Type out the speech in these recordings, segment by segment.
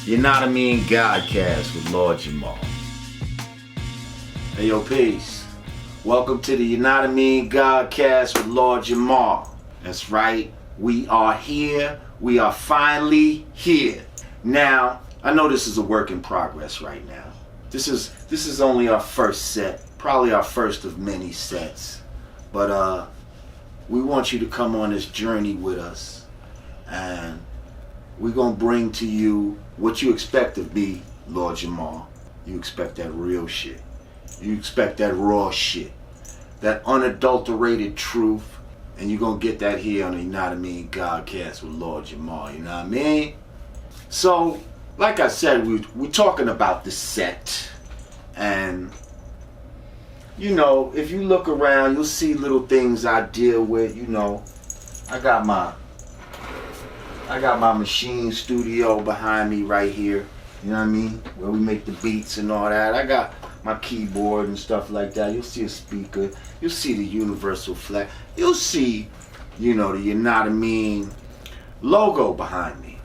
Yanadameen Godcast with Lord Jamar. Hey yo, peace. Welcome to the Yanadameen Godcast with Lord Jamar. That's right, we are here. We are finally here. Now, I know this is a work in progress right now. This is only our first set, probably our first of many sets. But we want you to come on this journey with us, and we're gonna bring to you what you expect of me, Lord Jamar. You expect that real shit. You expect that raw shit, that unadulterated truth, and you're gonna get that here on the Yanadameen Godcast with Lord Jamar. You know what I mean? So, like I said, we're talking about the set, and you know, if you look around, you'll see little things I deal with. You know, I got my machine studio behind me right here. You know what I mean? Where we make the beats and all that. I got my keyboard and stuff like that. You'll see a speaker. You'll see the universal flag. You'll see, you know, the Yanadameen logo behind me.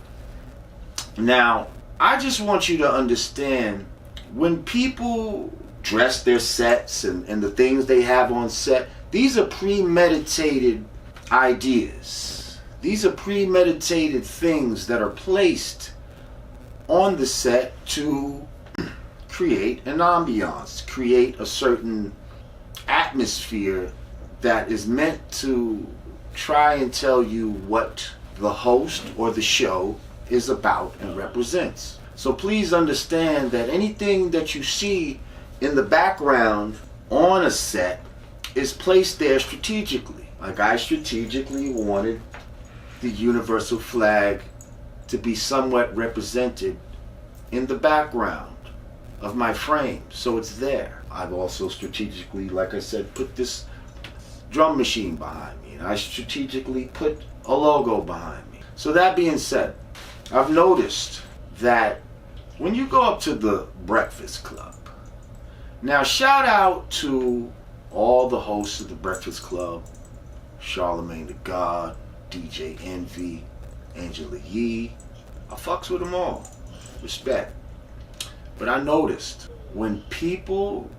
Now, I just want you to understand, when people dress their sets and the things they have on set, these are premeditated ideas. These are premeditated things that are placed on the set to create an ambiance, create a certain atmosphere that is meant to try and tell you what the host or the show is about and represents. So please understand that anything that you see in the background on a set is placed there strategically. Like I strategically wanted the universal flag to be somewhat represented in the background of my frame, so it's there. I've also strategically, like I said, put this drum machine behind me, and I strategically put a logo behind me. So that being said, I've noticed that when you go up to the Breakfast Club, now shout out to all the hosts of the Breakfast Club, Charlemagne the God, DJ Envy, Angela Yee. I fucks with them all. Respect. But I noticed when people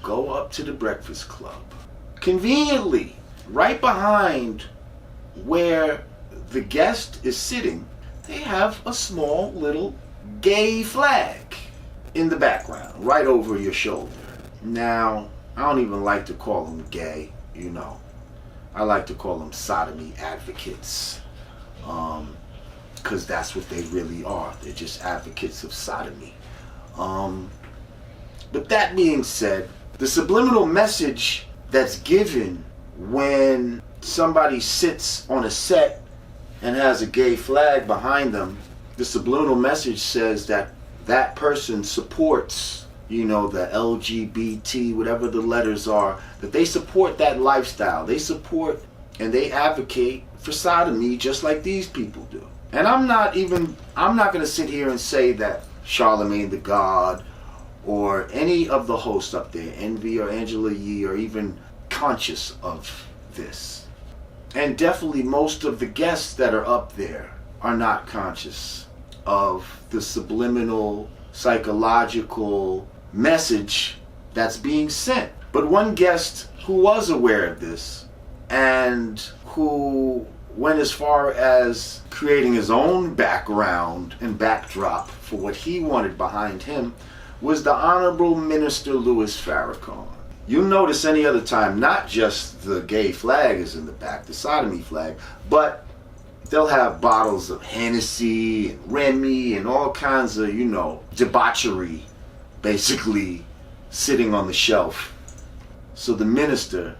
go up to the Breakfast Club, conveniently, right behind where the guest is sitting, they have a small little gay flag in the background, right over your shoulder. Now, I don't even like to call them gay, you know. I like to call them sodomy advocates, because that's what they really are. They're just advocates of sodomy. But that being said, the subliminal message that's given when somebody sits on a set and has a gay flag behind them, the subliminal message says that that person supports, you know, the LGBT, whatever the letters are, that they support that lifestyle. They support and they advocate for sodomy just like these people do. And I'm not going to sit here and say that Charlemagne the God or any of the hosts up there, Envy or Angela Yee, are even conscious of this. And definitely most of the guests that are up there are not conscious of the subliminal psychological message that's being sent. But one guest who was aware of this and who went as far as creating his own background and backdrop for what he wanted behind him was the Honorable Minister Louis Farrakhan. You'll notice any other time, not just the gay flag is in the back, the sodomy flag, but they'll have bottles of Hennessy and Remy and all kinds of, you know, debauchery basically sitting on the shelf. So the minister,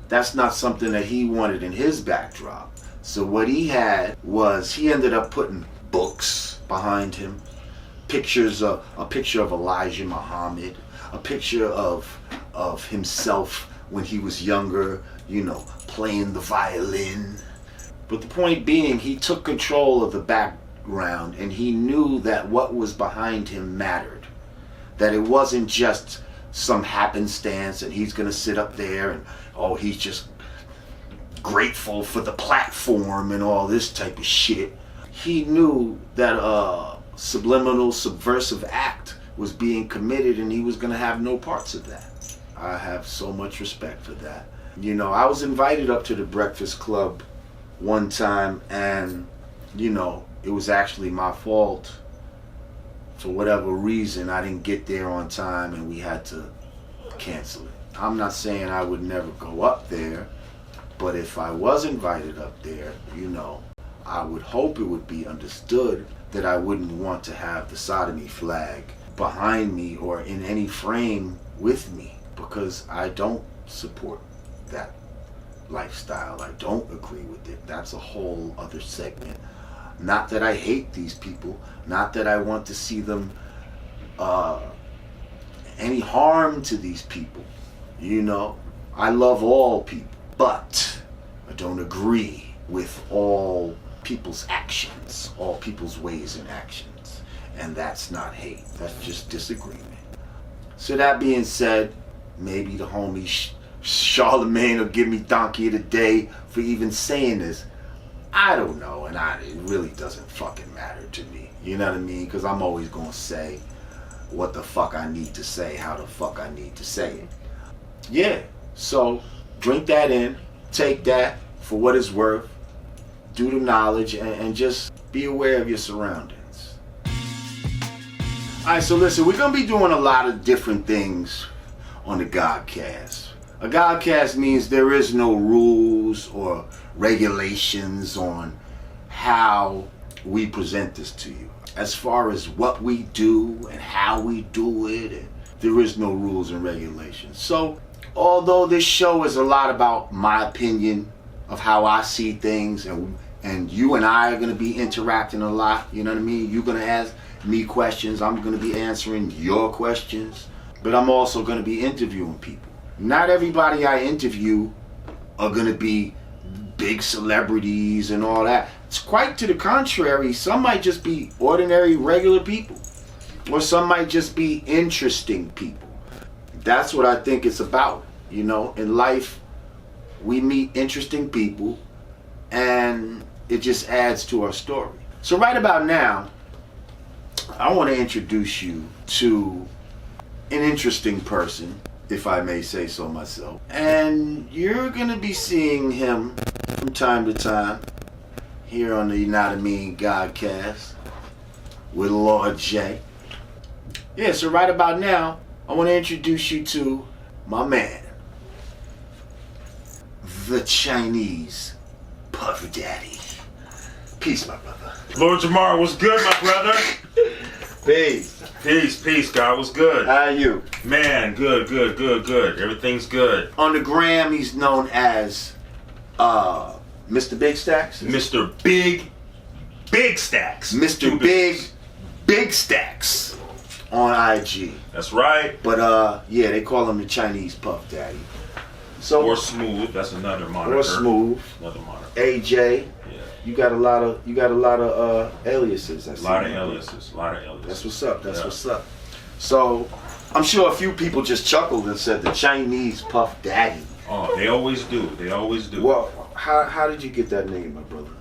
that's not something that he wanted in his backdrop. So what he had was, he ended up putting books behind him, a picture of Elijah Muhammad, a picture of himself when he was younger, you know, playing the violin. But the point being, he took control of the background, and he knew that what was behind him mattered. That it wasn't just some happenstance and he's gonna sit up there and, oh, he's just grateful for the platform and all this type of shit. He knew that subliminal, subversive act was being committed, and he was going to have no parts of that. I have so much respect for that. You know, I was invited up to the Breakfast Club one time, and, you know, it was actually my fault. For whatever reason, I didn't get there on time, and we had to cancel it. I'm not saying I would never go up there, but if I was invited up there, you know, I would hope it would be understood that I wouldn't want to have the sodomy flag behind me or in any frame with me, because I don't support that lifestyle. I don't agree with it. That's a whole other segment. Not that I hate these people, not that I want to see them any harm to these people. You know, I love all people, but I don't agree with all people's actions, all people's ways and actions. And that's not hate, that's just disagreement. So that being said, maybe the homie Charlemagne will give me Donkey of the Day for even saying this. I don't know, and it really doesn't fucking matter to me. You know what I mean? Because I'm always going to say what the fuck I need to say, how the fuck I need to say it. Yeah, so drink that in, take that for what it's worth, do the knowledge, and just be aware of your surroundings. Alright, so listen, we're going to be doing a lot of different things on the Godcast. A Godcast means there is no rules or regulations on how we present this to you. As far as what we do and how we do it, there is no rules and regulations. So, although this show is a lot about my opinion of how I see things, and you and I are going to be interacting a lot, you know what I mean? You're going to ask me questions, I'm going to be answering your questions, but I'm also going to be interviewing people. Not everybody I interview are going to be big celebrities and all that. It's quite to the contrary. Some might just be ordinary, regular people. Or some might just be interesting people. That's what I think it's about. You know, in life, we meet interesting people, and it just adds to our story. So right about now, I want to introduce you to an interesting person, if I may say so myself. And you're going to be seeing him from time to time here on the Yanadameen Godcast with Lord J. Yeah, so right about now, I want to introduce you to my man, the Chinese Puff Daddy. Peace, my brother. Lord Jamar, what's good, my brother? Peace. Peace, God, what's good? How are you? Man, good. Everything's good. On the gram, he's known as Mr. Big Stacks? Mr. Big Stacks. Mr. Big Stacks on IG. That's right. But yeah, they call him the Chinese Puff Daddy. So or Smooth, that's another moniker. Or Smooth. Another moniker. AJ. Yeah. You got a lot of aliases. A lot of aliases. That's what's up. What's up. So I'm sure a few people just chuckled and said the Chinese Puff Daddy. Oh, they always do. Well, how did you get that name, my brother?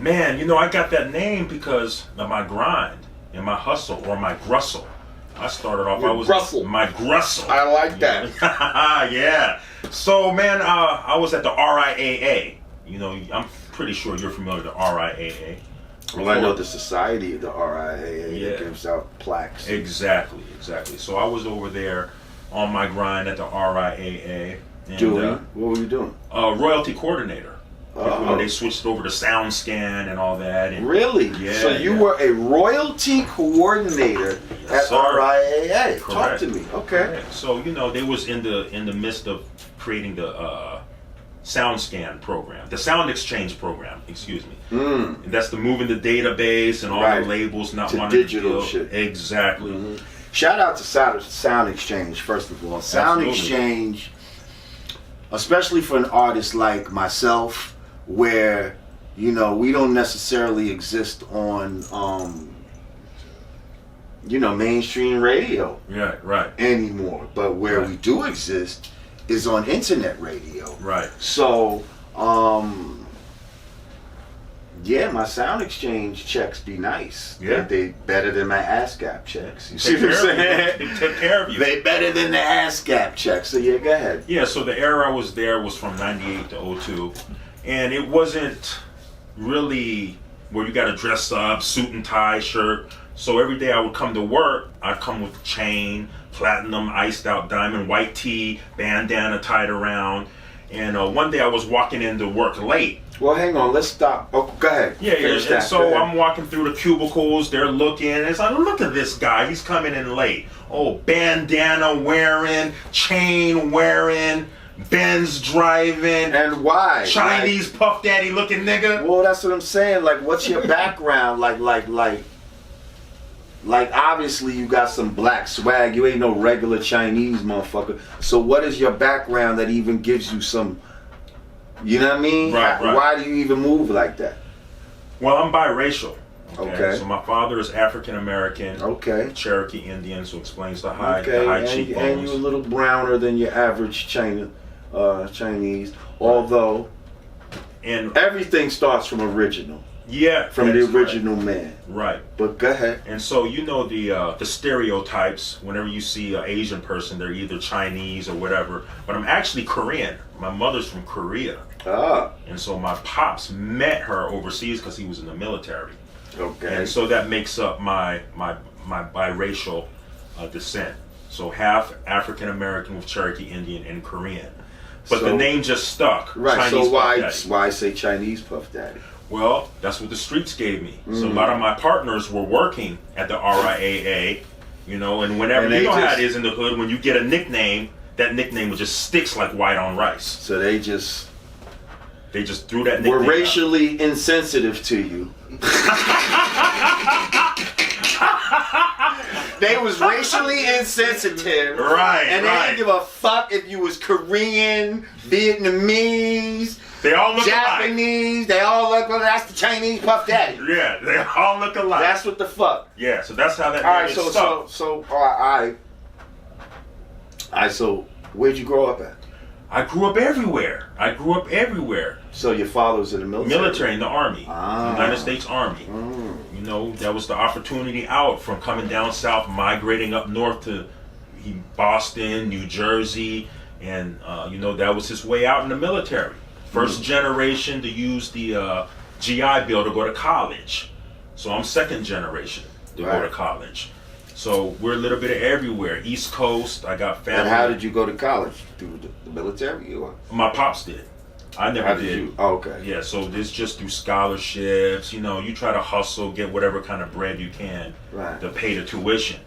Man, you know, I got that name because of my grind and my hustle, or my grustle. I started off, my grustle. I like that. Yeah. So, man, I was at the RIAA. You know, I'm pretty sure you're familiar with the RIAA. Well, I know the society of the RIAA that gives out plaques. Exactly. So I was over there on my grind at the RIAA. And, what were you doing? Royalty coordinator. When they switched over to SoundScan and all that. And really? Yeah. So you were a royalty coordinator at RIAA. Correct. Talk to me. Okay. Correct. So, you know, they was in the midst of creating the SoundScan program, the Sound Exchange program, excuse me. And that's the moving the database and all the labels not wanting to digital shit. Exactly. Mm-hmm. Shout out to Sound Exchange, first of all. Sound Exchange, especially for an artist like myself, where, you know, we don't necessarily exist on mainstream radio anymore, but where we do exist is on internet radio. Right. So Yeah, my sound exchange checks be nice. Yeah. They better than my ASCAP checks. You see what I'm saying? They took care of you. They better than the ASCAP checks. So yeah, go ahead. Yeah, so the era I was there was from 98 to 02. And it wasn't really where you got to dress up, suit and tie, shirt. So every day I would come to work, I'd come with a chain, platinum, iced out diamond, white tee, bandana tied around. And one day I was walking into work late. Well, hang on, let's stop. Oh, go ahead. Yeah. And so I'm walking through the cubicles, they're looking, and it's like, look at this guy, he's coming in late. Oh, bandana wearing, chain wearing, Benz driving. And why? Chinese Puff Daddy looking nigga. Well, that's what I'm saying. Like, what's your background? Like, obviously you got some black swag. You ain't no regular Chinese motherfucker. So what is your background that even gives you some, you know what I mean? Right. Why do you even move like that? Well, I'm biracial. Okay. So my father is African American. Okay. Cherokee Indian, so explains the high And cheekbones. you're a little browner than your average Chinese. Although, and everything starts from original. Yeah, from the original man. Right. But go ahead. And so you know the stereotypes. Whenever you see an Asian person, they're either Chinese or whatever. But I'm actually Korean. My mother's from Korea. Ah. And so my pops met her overseas because he was in the military. Okay. And so that makes up my biracial descent. So half African American with Cherokee Indian and Korean. But the name just stuck. Right. Chinese So why say Chinese Puff Daddy? Well, that's what the streets gave me. So a lot of my partners were working at the RIAA, you know, and whenever you know how it is in the hood, when you get a nickname, that nickname just sticks like white on rice. So they just threw that nickname were racially insensitive to you. They was racially insensitive. Right. And they didn't give a fuck if you was Korean, Vietnamese, they all look Japanese, alike. They all look like that's the Chinese Puff Daddy. Yeah, they all look alike. That's what the fuck. Yeah, so that's how that all right, so so where'd you grow up at? I grew up everywhere. So your father was in the military? Military in the Army. Ah. United States Army. You know, that was the opportunity out from coming down south, migrating up north to Boston, New Jersey, and you know, that was his way out in the military. First generation to use the GI Bill to go to college. So I'm second generation to go to college. So we're a little bit of everywhere. East Coast, I got family. And how did you go to college? Through the military? Or? My pops did. I never did. Oh, okay. Yeah, so this just through scholarships. You know, you try to hustle, get whatever kind of bread you can to pay the tuition.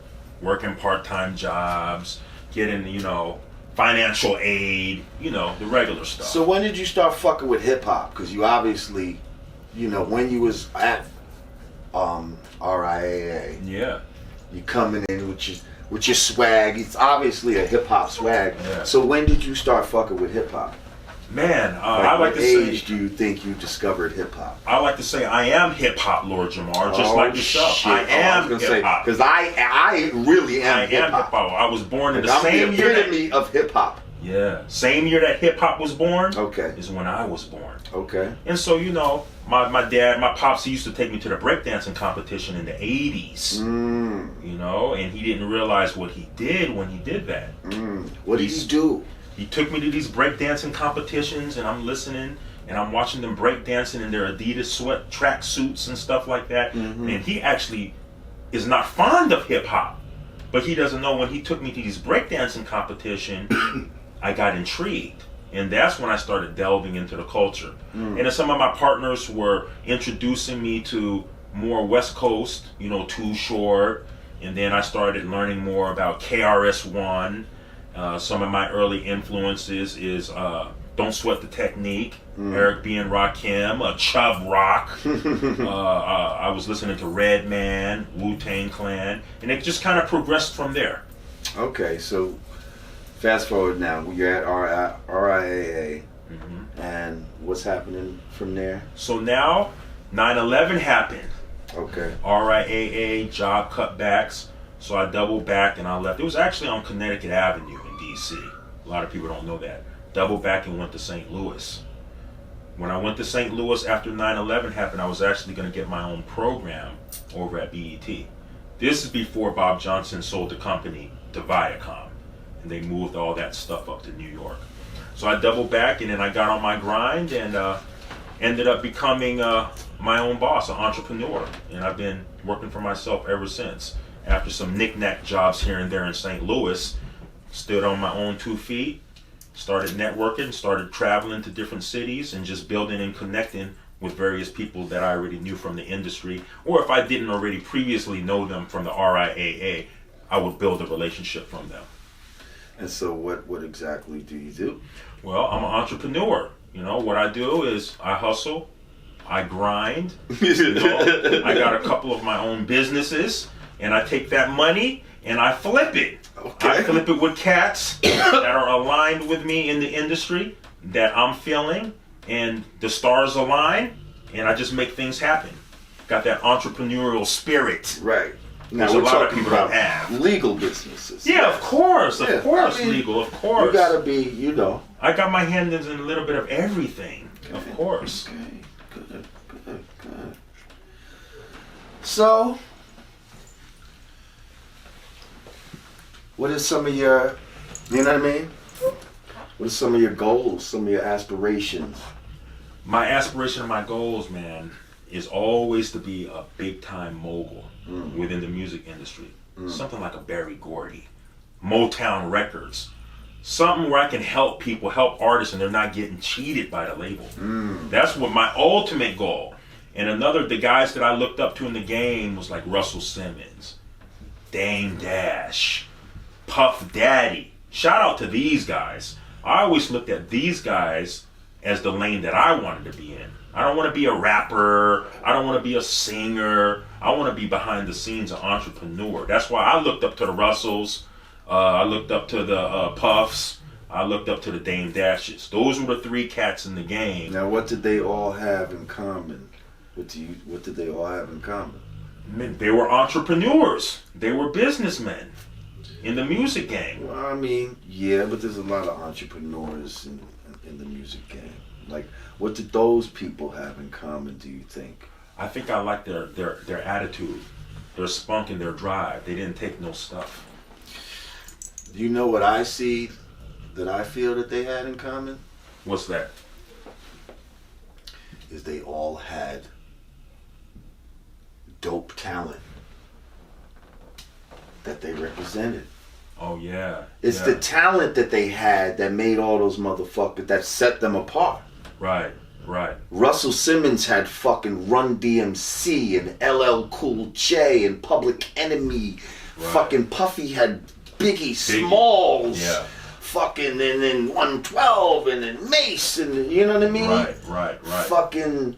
Working part-time jobs, getting, you know, financial aid, you know, the regular stuff. So when did you start fucking with hip-hop? Because you obviously, you know, when you was at RIAA. Yeah. You coming in with your swag. It's obviously a hip-hop swag. Yeah. So when did you start fucking with hip-hop? Man, I like to say... What age do you think you discovered hip-hop? I like to say I am hip-hop, Lord Jamar, just like yourself. Shit. I am hip-hop. Because I really am hip-hop. I am hip-hop. I was born in the I'm same the year epitome of hip-hop. Yeah. Same year that hip-hop was born is when I was born. Okay. And so, you know, my dad, my pops, he used to take me to the breakdancing competition in the 80s. You know, and he didn't realize what he did when he did that. What did he do? He took me to these breakdancing competitions, and I'm listening, and I'm watching them breakdancing in their Adidas sweat track suits and stuff like that. And he actually is not fond of hip-hop, but he doesn't know when he took me to these breakdancing competition, I got intrigued. And that's when I started delving into the culture. And then some of my partners were introducing me to more West Coast, you know, Too Short. And then I started learning more about KRS-One. Some of my early influences is Don't Sweat the Technique, Eric B. and Rakim, Chubb Rock. I was listening to Redman, Wu-Tang Clan. And it just kind of progressed from there. Okay, so... Fast forward now, you're at RIAA, and what's happening from there? So now, 9/11 happened. Okay. RIAA, job cutbacks, so I doubled back and I left. It was actually on Connecticut Avenue in D.C. A lot of people don't know that. Doubled back and went to St. Louis. When I went to St. Louis after 9/11 happened, I was actually going to get my own program over at BET. This is before Bob Johnson sold the company to Viacom, and they moved all that stuff up to New York. So I doubled back, and then I got on my grind, and ended up becoming my own boss, an entrepreneur. And I've been working for myself ever since. After some knick-knack jobs here and there in St. Louis, stood on my own 2 feet, started networking, started traveling to different cities, and just building and connecting with various people that I already knew from the industry, or if I didn't already previously know them from the RIAA, I would build a relationship from them. And so what exactly do you do? Well, I'm an entrepreneur. You know, what I do is I hustle, I grind, you know, I got a couple of my own businesses, and I take that money and I flip it. Okay. I flip it with cats that are aligned with me in the industry that I'm feeling, and the stars align, and I just make things happen. Got that entrepreneurial spirit. Right. Now There's we're a lot of talking people about don't have. legal businesses. Yeah, of course, Yeah, I mean, legal, of course. You gotta be, you know. I got my hands in a little bit of everything, Okay. of course. Okay, good. So, what is some of your, you know what I mean? What are some of your goals, some of your aspirations? My aspiration and my goals, man, is always to be a big-time mogul within the music industry. Something like a Barry Gordy, Motown Records. Something where I can help people, help artists, and they're not getting cheated by the label. That's what my ultimate goal. And the guys that I looked up to in the game was like Russell Simmons, Dame Dash, Puff Daddy. Shout out to these guys. I always looked at these guys as the lane that I wanted to be in. I don't want to be a rapper. I don't want to be a singer. I want to be behind the scenes, an entrepreneur. That's why I looked up to the Russells. I looked up to the Puffs. I looked up to the Dame Dashes. Those were the 3 cats in the game. Now, what did they all have in common? What did they all have in common? I mean, they were entrepreneurs. They were businessmen in the music game. Well, I mean, yeah, but there's a lot of entrepreneurs in the music game. Like, what did those people have in common, do you think? I think I like their attitude, their spunk and their drive. They didn't take no stuff. Do you know what I see that I feel that they had in common? What's that? Is they all had dope talent that they represented. Oh, yeah. It's the talent that they had that made all those motherfuckers, that set them apart. Right. Russell Simmons had fucking Run DMC and LL Cool J and Public Enemy. Right. Fucking Puffy had Biggie Smalls. Yeah. Fucking, and then 112 and then Mace, and you know what I mean? Right. Fucking,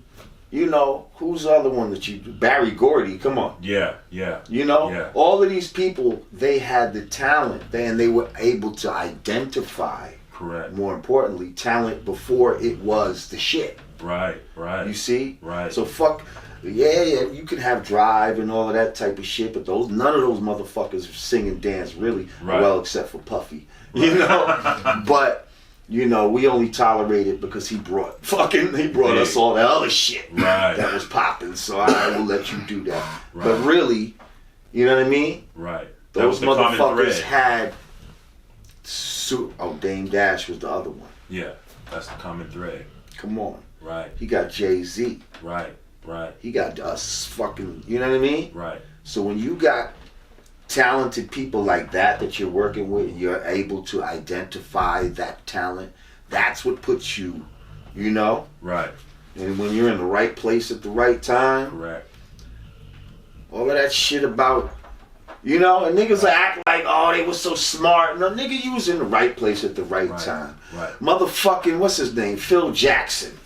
you know, who's the other one that you do? Barry Gordy, come on. Yeah. You know? Yeah. All of these people, they had the talent, and they were able to identify. Correct. More importantly, talent before it was the shit. Right. You see? Right. So yeah, you can have drive and all of that type of shit, but none of those motherfuckers sing and dance really well, except for Puffy. Right. You know? But, you know, we only tolerate it because he brought us all that other shit that was popping. So I will let you do that. Right. But really, you know what I mean? Right. Those motherfuckers had. Dame Dash was the other one. Yeah, that's the common thread. Come on. Right. He got Jay-Z. Right. He got us fucking, you know what I mean? Right. So when you got talented people like that you're working with, you're able to identify that talent. That's what puts you, you know? Right. And when you're in the right place at the right time. Correct. All of that shit about, you know, and niggas act like, oh, they were so smart. No, nigga, you was in the right place at the right time. Right. Motherfucking, what's his name? Phil Jackson.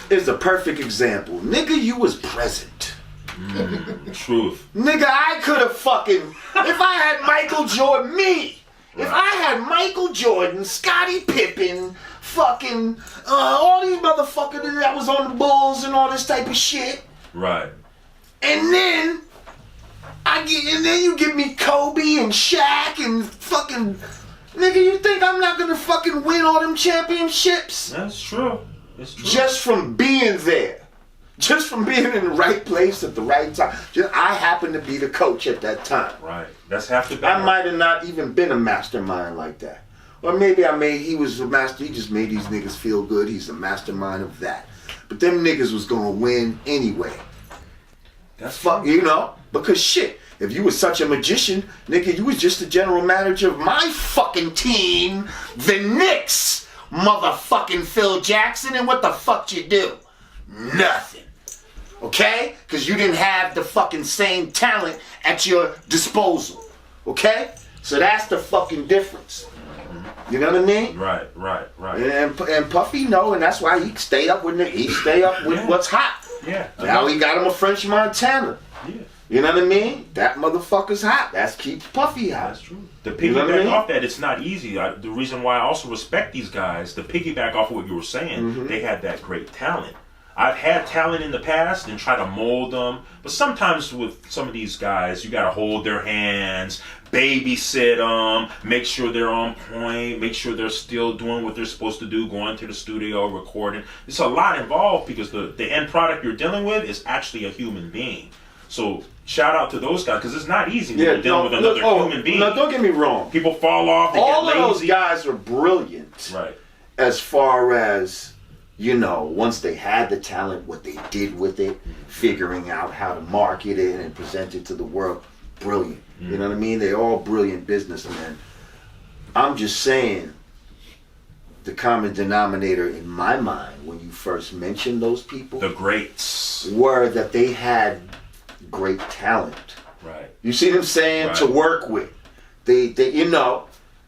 Is the perfect example. Nigga, you was present. Truth. Nigga, I could have fucking, if I had Michael Jordan, if I had Michael Jordan, Scottie Pippen, fucking, all these motherfuckers that was on the Bulls and all this type of shit. Right. And then, you give me Kobe and Shaq and fucking, nigga, you think I'm not gonna fucking win all them championships? That's true. It's true. Just from being there. Just from being in the right place at the right time. I happened to be the coach at that time. Right. That's half the battle. I might have not even been a mastermind like that. Or maybe he was a master, he just made these niggas feel good. He's the mastermind of that. But them niggas was gonna win anyway. That's fuck, you know? Because shit, if you was such a magician, nigga, you was just the general manager of my fucking team, the Knicks, motherfucking Phil Jackson, and what the fuck you do? Nothing. Okay? Because you didn't have the fucking same talent at your disposal. Okay? So that's the fucking difference. You know what I mean? Right. And Puffy know, and that's why he stay up with what's hot. Yeah. Now he got him a French Montana. Yeah. You know what I mean? That motherfucker's hot. That's keeps Puffy hot. That's true. To piggyback off that, it's not easy. The reason why I also respect these guys, to piggyback off what you were saying, they had that great talent. I've had talent in the past and try to mold them, but sometimes with some of these guys, you gotta hold their hands, babysit them, make sure they're on point, make sure they're still doing what they're supposed to do, going to the studio, recording. It's a lot involved because the end product you're dealing with is actually a human being. So shout out to those guys because it's not easy when you're dealing with another human being. No, don't get me wrong. People fall off. They all get lazy. Of those guys are brilliant. Right. As far as, you know, once they had the talent, what they did with it, figuring out how to market it and present it to the world, brilliant. You know what I mean? They're all brilliant businessmen. I'm just saying, the common denominator in my mind when you first mentioned those people, the greats, were that they had great talent. Right. You see what I'm saying? Right. To work with. They you know,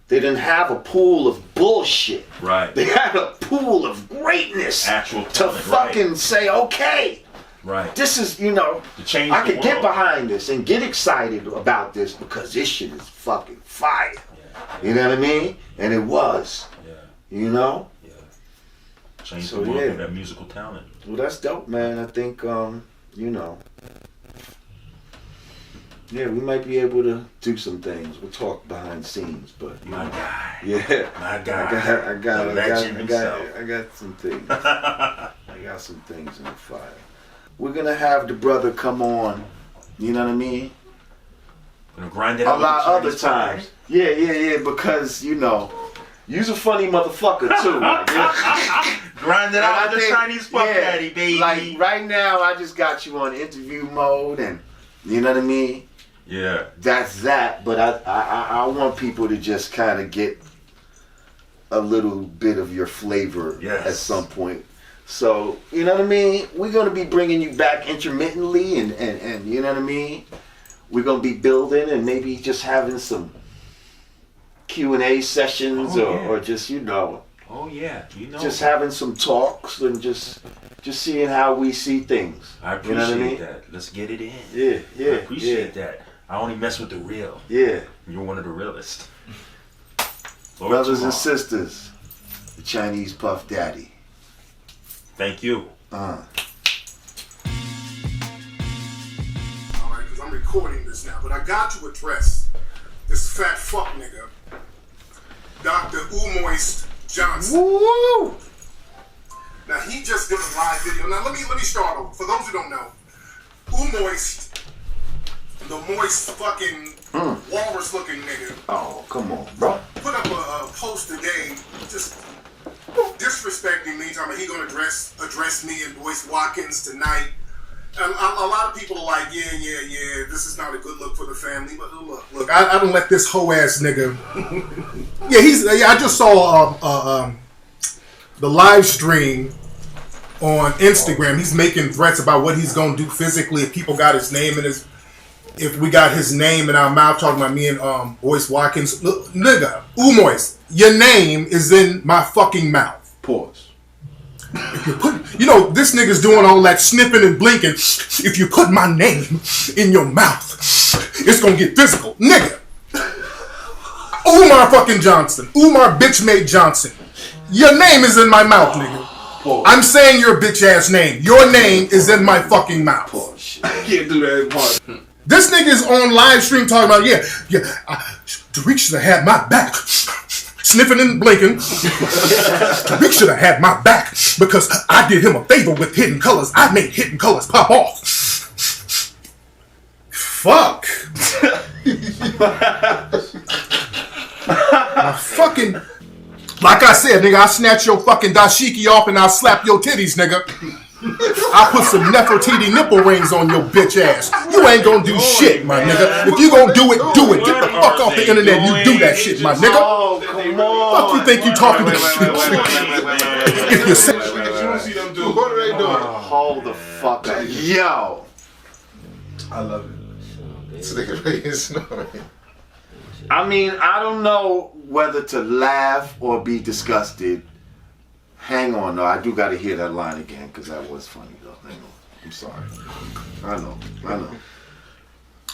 they didn't have a pool of bullshit. Right. They had a pool of greatness. Actual to talent, fucking say, okay, right. This is, you know, I could get behind this and get excited about this because this shit is fucking fire. Yeah. You know what I mean? And it was. Yeah. You know? Yeah. Changed the world with that musical talent. Well, that's dope, man. I think, you know, yeah, we might be able to do some things. We'll talk behind the scenes, but my guy. Yeah. My guy. I got some things. I got some things in the fire. We're gonna have the brother come on, you know what I mean? Gonna grind it out a lot other times. Yeah, because, you know, you's a funny motherfucker too. Grind it out with the Chinese Puff Daddy, baby. Like right now I just got you on interview mode and you know what I mean? Yeah. That's that, but I want people to just kind of get a little bit of your flavor at some point. So, you know what I mean? We're going to be bringing you back intermittently and you know what I mean? We're going to be building and maybe just having some Q&A sessions or just, you know. Oh, yeah. You know. Just having some talks and just seeing how we see things. I appreciate that. Let's get it in. Yeah. I appreciate that. I only mess with the real. Yeah. You're one of the realest. Brothers and sisters, the Chinese Puff Daddy. Thank you. Alright, because I'm recording this now, but I got to address this fat fuck nigga, Dr. Umoist Johnson. Woo! Now he just did a live video. Now let me start over. For those who don't know, Umoist, the moist fucking walrus looking nigga. Oh, come on, bro. Put up a post today, just disrespecting me, talking about he gonna address me and Boyce Watkins tonight. And a lot of people are like, yeah, this is not a good look for the family. But look, I don't let this hoe ass nigga. I just saw the live stream on Instagram. He's making threats about what he's gonna do physically if people got his name in his. If we got his name in our mouth, talking about me and Boyce Watkins. Look, nigga, Umoist, your name is in my fucking mouth. Pause. You know, this nigga's doing all that sniffing and blinking. If you put my name in your mouth, it's gonna get physical. Nigga. Umar fucking Johnson. Umar bitch made Johnson. Your name is in my mouth, nigga. Pause. I'm saying your bitch ass name. Your name is in my fucking mouth. Pause. I can't do that part. This nigga's on live stream talking about, Tariq should have had my back. sniffing and blinking. Tariq should have had my back because I did him a favor with Hidden Colors. I made Hidden Colors pop off. Fuck. Fucking. Like I said, nigga, I snatch your fucking dashiki off and I'll slap your titties, nigga. I put some Nefertiti nipple rings on your bitch ass. You ain't gonna do shit, my nigga. If you gonna do it, do it. Get the fuck off the internet. You do that shit, my nigga. Oh, come on. Fuck you think you talking to? If you say, What are they doing? Hold the fuck up. Yo. I love it. This nigga Ray is snoring. I mean, I don't know whether to laugh or be disgusted. Hang on, though. I do got to hear that line again because that was funny, though. Hang on. I'm sorry. I know.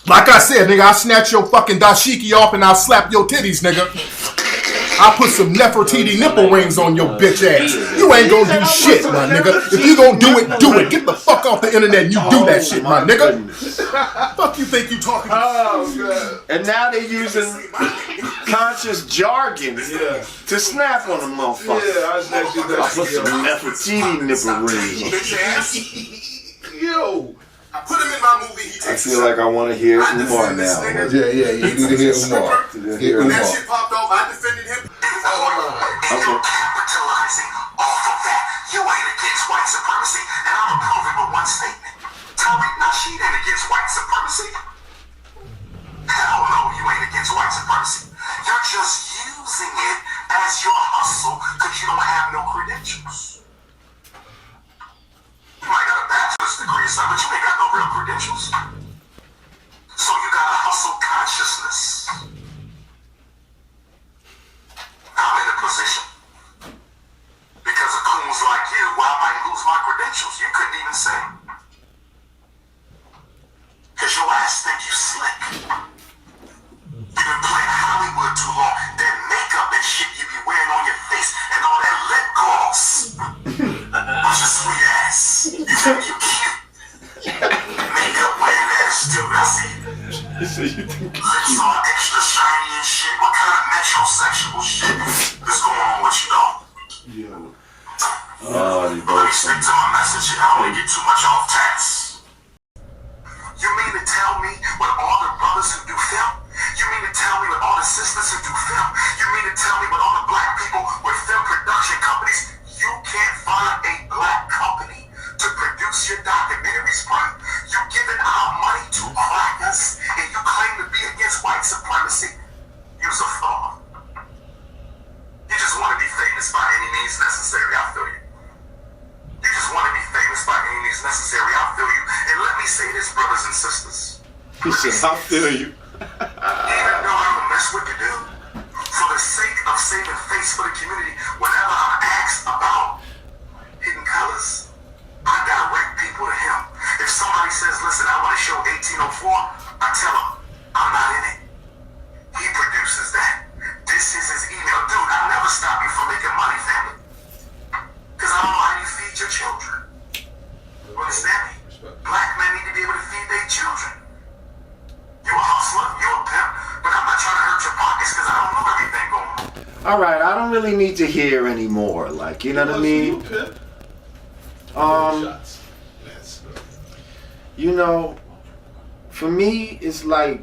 like I said, nigga, I snatch your fucking dashiki off and I'll slap your titties, nigga. I put some Nefertiti nipple rings on your bitch ass. You ain't gonna do shit, my nigga. If you gonna do it, do it. Get the fuck off the internet and you do that shit, my nigga. Fuck you think you talking to? Oh, God. And now they're using conscious jargon to snap on the motherfucker. Yeah, I snatched your I put some Nefertiti nipple rings. Bitch ass. Yo. I put him in my movie. He I takes feel like I want to hear Umar now. Yeah, you need to hear Umar. Hear When Umar. that shit popped off, I defended him. Okay. Capitalizing off of that. You ain't against white supremacy, and I'm gonna prove it with one statement. Tariq Nasheed ain't against white supremacy. Hell no, you ain't against white supremacy. You're just using it as your hustle because you don't have no credentials. You might got a bachelor's degree or something, but you ain't got no real credentials. So you gotta hustle consciousness. I'm in a position because of coons like you where I might lose my credentials. You couldn't even say. Because your ass think you slick. You've been playing Hollywood too long. That makeup and shit you be wearing on your face and all that lip gloss. What's your sweet ass? You think you cute? Makeup wearing ass still messy. Lips all extra shiny and shit. What kind of metrosexual shit is going on with you, dog? Let me stick to my message. I don't want to get too much off task. You mean to tell me with all the brothers who do film? You mean to tell me with all the sisters who do film? You mean to tell me with all the black people with film production companies, you can't find a black company to produce your documentaries, bro? You giving out money to crackers and you claim to be against white supremacy? You's a fraud. You just want to be famous by any means necessary, I feel you. You just want to be famous by any means necessary, I feel you. And let me say this, brothers and sisters. He said, I feel you. Even though I'm a mess with the dude, for the sake of saving face for the community, whenever I'm asked about Hidden Colors, I direct people to him. If somebody says, listen, I want to show 1804, I tell him, I'm not in it. He produces that. This is his email. Dude, I never stop you from making money, family. Because I don't know how you feed your children. You understand me? Black men need to be able to feed their children. You a hustler, you a pimp, but I'm not trying to hurt your pockets because I don't know everything going on. All right, I don't really need to hear anymore. Like, you know what I mean? You know, for me, it's like,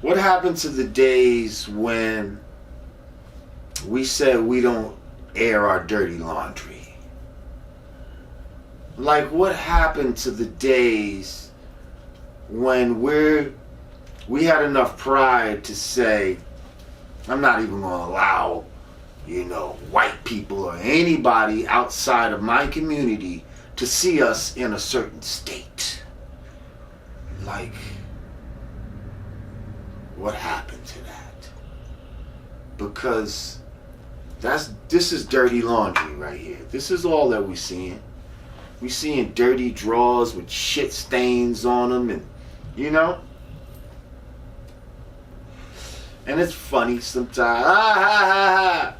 what happened to the days when we said we don't air our dirty laundry? Like, what happened to the days when we had enough pride to say, I'm not even going to allow, you know, white people or anybody outside of my community to see us in a certain state? Like, what happened to that? Because this is dirty laundry right here. This is all that we're seeing. We seeing dirty drawers with shit stains on them, and you know. And it's funny sometimes.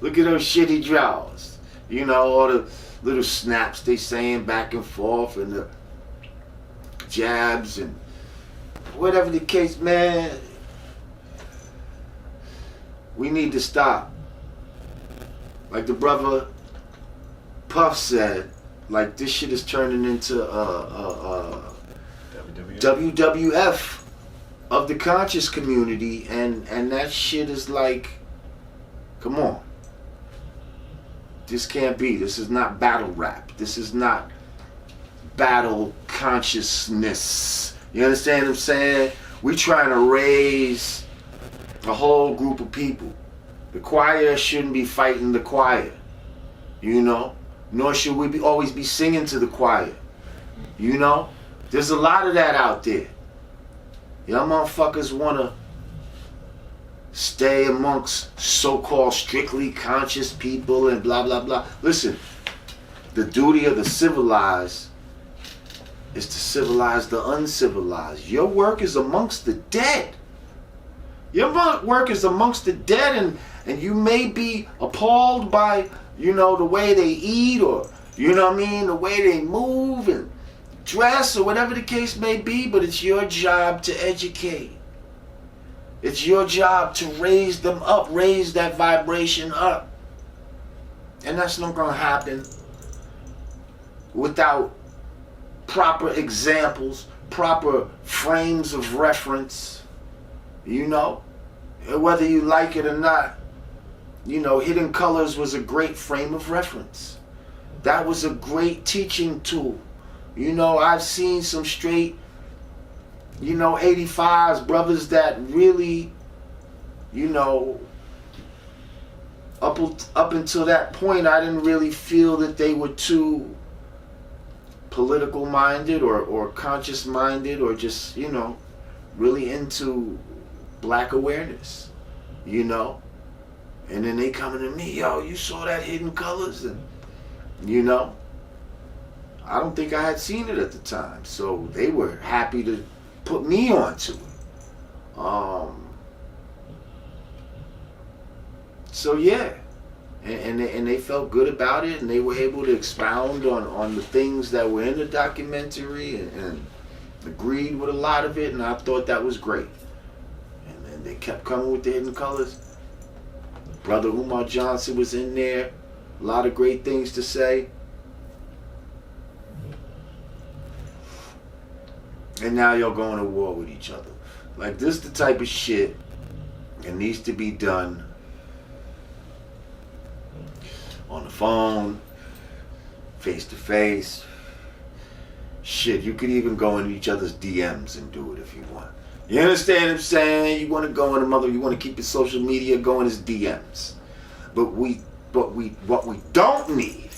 Look at those shitty drawers. You know, all the little snaps they saying back and forth, and the jabs, and whatever the case, man. We need to stop. Like the brother Puff said, like this shit is turning into WWF of the conscious community, and that shit is like, come on. This can't be. This is not battle rap. This is not battle consciousness. You understand what I'm saying? We trying to raise a whole group of people. The choir shouldn't be fighting the choir, you know? Nor should we always be singing to the choir, you know? There's a lot of that out there. Y'all motherfuckers want to stay amongst so-called strictly conscious people and blah, blah, blah. Listen, the duty of the civilized is to civilize the uncivilized. Your work is amongst the dead. Your work is amongst the dead, and you may be appalled by, you know, the way they eat, or, you know what I mean, the way they move and dress, or whatever the case may be, but it's your job to educate. It's your job to raise them up, raise that vibration up. And that's not going to happen without proper examples, proper frames of reference, you know, whether you like it or not. You know, Hidden Colors was a great frame of reference. That was a great teaching tool. You know, I've seen some straight, you know, 85s, brothers that really, you know, up until that point, I didn't really feel that they were too political minded or conscious minded, or just, you know, really into black awareness, you know. And then they coming to me, yo, you saw that Hidden Colors? And, you know, I don't think I had seen it at the time. So they were happy to put me onto it. So yeah. And they felt good about it, and they were able to expound on the things that were in the documentary, and agreed with a lot of it, and I thought that was great. And then they kept coming with the Hidden Colors. Brother Umar Johnson was in there, a lot of great things to say. And now y'all going to war with each other. Like, this is the type of shit that needs to be done on the phone, face to face. Shit, you could even go in each other's DMs and do it if you want. You understand what I'm saying? You want to go in you want to keep your social media going as DMs. But what we don't need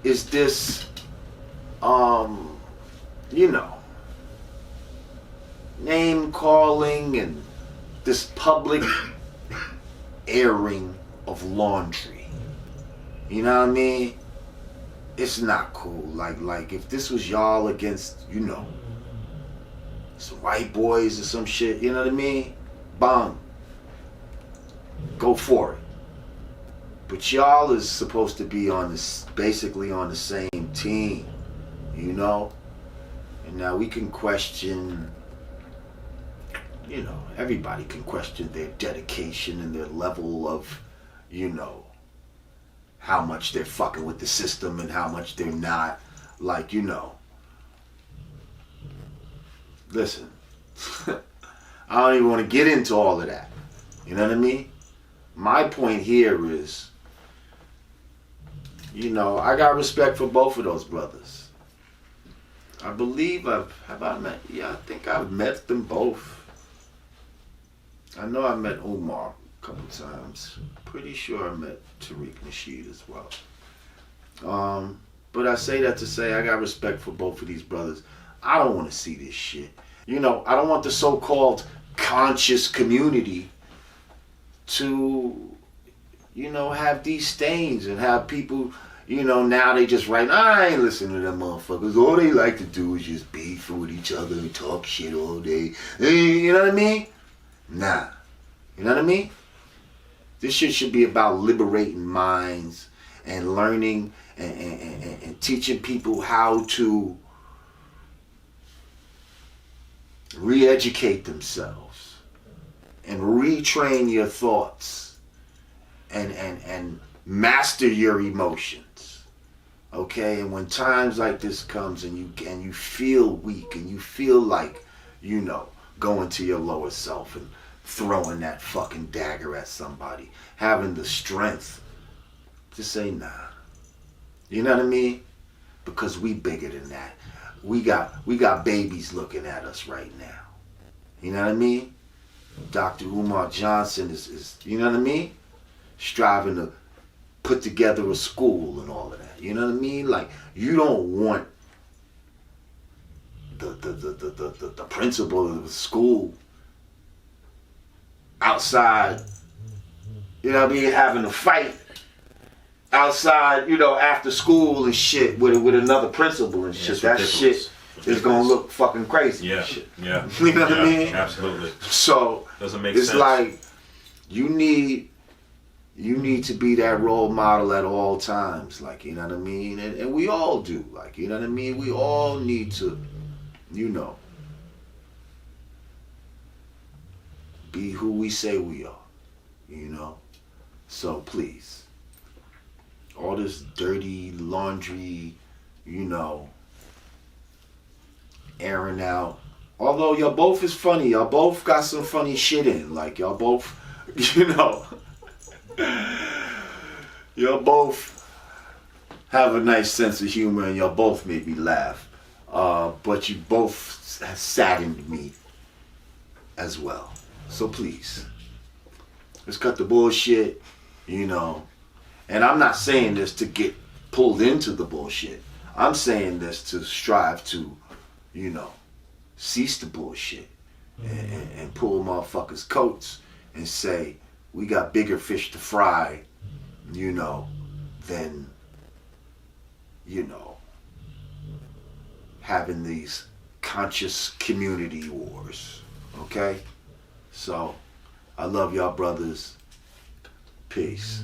is this, you know, name calling and this public airing of laundry. You know what I mean? It's not cool. Like if this was y'all against, you know, some white boys or some shit, you know what I mean? Bang. Go for it. But y'all is supposed to be on this, basically on the same team, you know? And now we can question, you know, everybody can question their dedication and their level of, you know, how much they're fucking with the system and how much they're not. Like, you know, listen, I don't even want to get into all of that. You know what I mean? My point here is, you know, I got respect for both of those brothers. I believe I think I've met them both. I know I met Umar a couple times. Pretty sure I met Tariq Nasheed as well. But I say that to say I got respect for both of these brothers. I don't want to see this shit. You know, I don't want the so-called conscious community to, you know, have these stains and have people, you know, now they just write, I ain't listening to them motherfuckers. All they like to do is just beef with each other and talk shit all day. You know what I mean? Nah. You know what I mean? This shit should be about liberating minds and learning and teaching people how to re-educate themselves and retrain your thoughts and master your emotions. Okay? And when times like this comes and you feel weak and you feel like, you know, going to your lower self and throwing that fucking dagger at somebody, having the strength to say nah. You know what I mean? Because we bigger than that. We got babies looking at us right now. You know what I mean? Dr. Umar Johnson is you know what I mean? Striving to put together a school and all of that. You know what I mean? Like, you don't want the principal of the school outside, you know what I mean, having a fight outside, you know, after school and shit with another principal and shit. That shit is gonna look fucking crazy. Yeah, yeah. You know what I mean? Absolutely. So doesn't make it's sense. like you need to be that role model at all times, like, you know what I mean? And we all do, like, you know what I mean? We all need to, you know, be who we say we are, you know? So please, all this dirty laundry, you know, airing out. Although y'all both is funny, y'all both got some funny shit in. Like, y'all both, you know, y'all both have a nice sense of humor and y'all both made me laugh. But you both saddened me as well. So please, let's cut the bullshit, you know. And I'm not saying this to get pulled into the bullshit. I'm saying this to strive to, you know, cease the bullshit and pull motherfuckers' coats and say, we got bigger fish to fry, you know, than, you know, having these conscious community wars. Okay? So, I love y'all, brothers. Peace.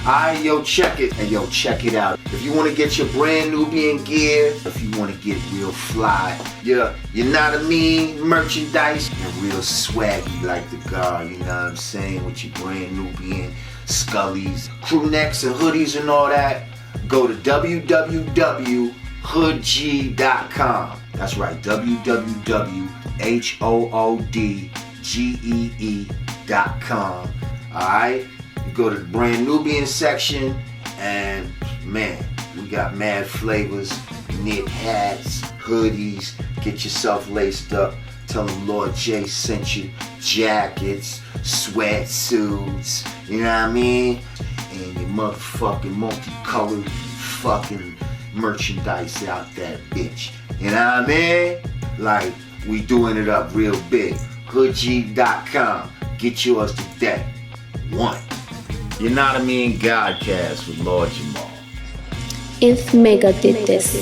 Alright, yo, check it. And yo, check it out. If you want to get your brand Nubian gear, if you want to get real fly, your Yanadameen merchandise, and real swaggy like the guy, you know what I'm saying, with your brand Nubian scullies, crew necks and hoodies and all that, go to www.hoodgee.com. That's right, www.hoodgee.com. Alright? You go to the brand Nubian section, and man, we got mad flavors, knit hats, hoodies. Get yourself laced up. Tell them Lord J sent you. Jackets, sweatsuits, you know what I mean? And your motherfucking multicolored fucking merchandise out there, bitch. You know what I mean? Like, we doing it up real big. Hoodgee.com. Get yours today. One. Yanadameen Godcast with Lord Jamar. If Mega did this.